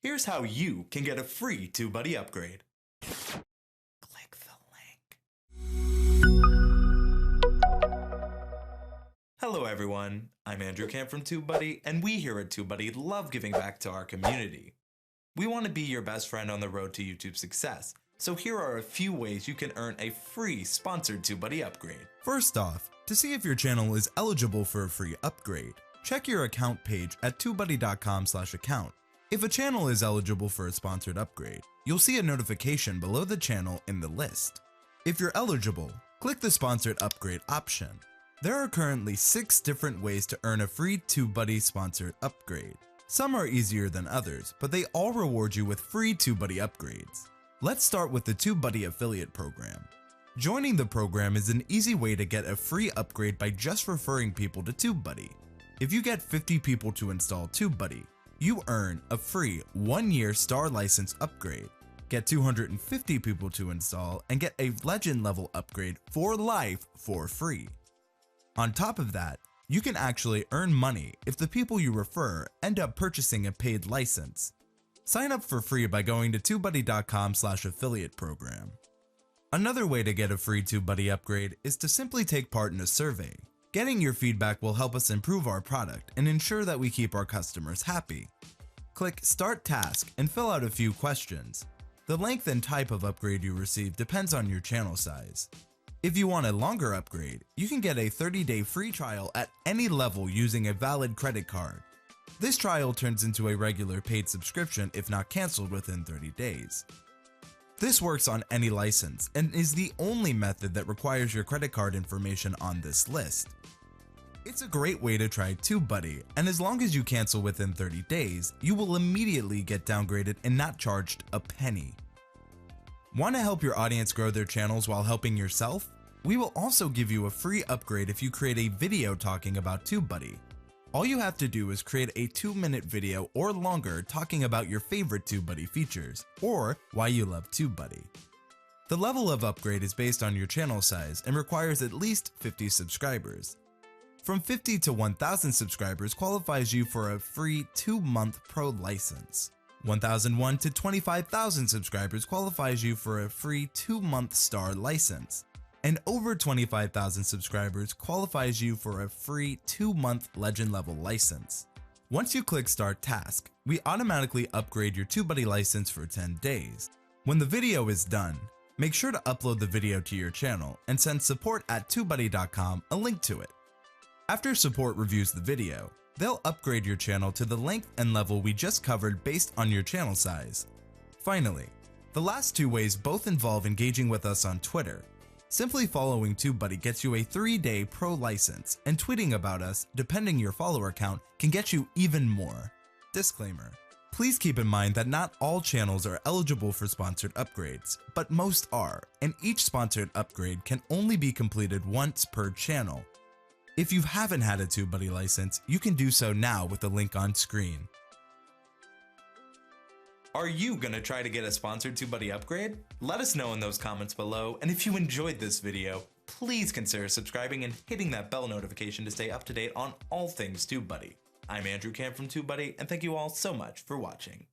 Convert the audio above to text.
Here's how you can get a free TubeBuddy upgrade. Click the link. Hello everyone, I'm Andrew Camp from TubeBuddy, and we here at TubeBuddy love giving back to our community. We want to be your best friend on the road to YouTube success, so here are a few ways you can earn a free sponsored TubeBuddy upgrade. First off, to see if your channel is eligible for a free upgrade, check your account page at tubebuddy.com/account. If a channel is eligible for a sponsored upgrade, you'll see a notification below the channel in the list. If you're eligible, click the sponsored upgrade option. There are currently 6 different ways to earn a free TubeBuddy sponsored upgrade. Some are easier than others, but they all reward you with free TubeBuddy upgrades. Let's start with the TubeBuddy affiliate program. Joining the program is an easy way to get a free upgrade by just referring people to TubeBuddy. If you get 50 people to install TubeBuddy, you earn a free 1-year star license upgrade, get 250 people to install, and get a legend level upgrade for life for free. On top of that, you can actually earn money if the people you refer end up purchasing a paid license. Sign up for free by going to tubebuddy.com/affiliate program. Another way to get a free TubeBuddy upgrade is to simply take part in a survey. Getting your feedback will help us improve our product and ensure that we keep our customers happy. Click Start Task and fill out a few questions. The length and type of upgrade you receive depends on your channel size. If you want a longer upgrade, you can get a 30-day free trial at any level using a valid credit card. This trial turns into a regular paid subscription if not canceled within 30 days. This works on any license and is the only method that requires your credit card information on this list. It's a great way to try TubeBuddy, and as long as you cancel within 30 days, you will immediately get downgraded and not charged a penny. Want to help your audience grow their channels while helping yourself? We will also give you a free upgrade if you create a video talking about TubeBuddy. All you have to do is create a 2-minute video or longer talking about your favorite TubeBuddy features or why you love TubeBuddy. The level of upgrade is based on your channel size and requires at least 50 subscribers. From 50 to 1,000 subscribers qualifies you for a free 2-month pro license. 1,001 to 25,000 subscribers qualifies you for a free 2-month star license. And over 25,000 subscribers qualifies you for a free 2-month legend level license. Once you click Start Task, we automatically upgrade your TubeBuddy license for 10 days. When the video is done, make sure to upload the video to your channel and send support@tubebuddy.com a link to it. After support reviews the video, they'll upgrade your channel to the length and level we just covered based on your channel size. Finally, the last 2 ways both involve engaging with us on Twitter. Simply following TubeBuddy gets you a 3-day pro license, and tweeting about us, depending your follower count, can get you even more. Disclaimer: please keep in mind that not all channels are eligible for sponsored upgrades, but most are, and each sponsored upgrade can only be completed once per channel. If you haven't had a TubeBuddy license, you can do so now with the link on screen. Are you gonna try to get a sponsored TubeBuddy upgrade? Let us know in those comments below, and if you enjoyed this video, please consider subscribing and hitting that bell notification to stay up to date on all things TubeBuddy. I'm Andrew Camp from TubeBuddy, and thank you all so much for watching.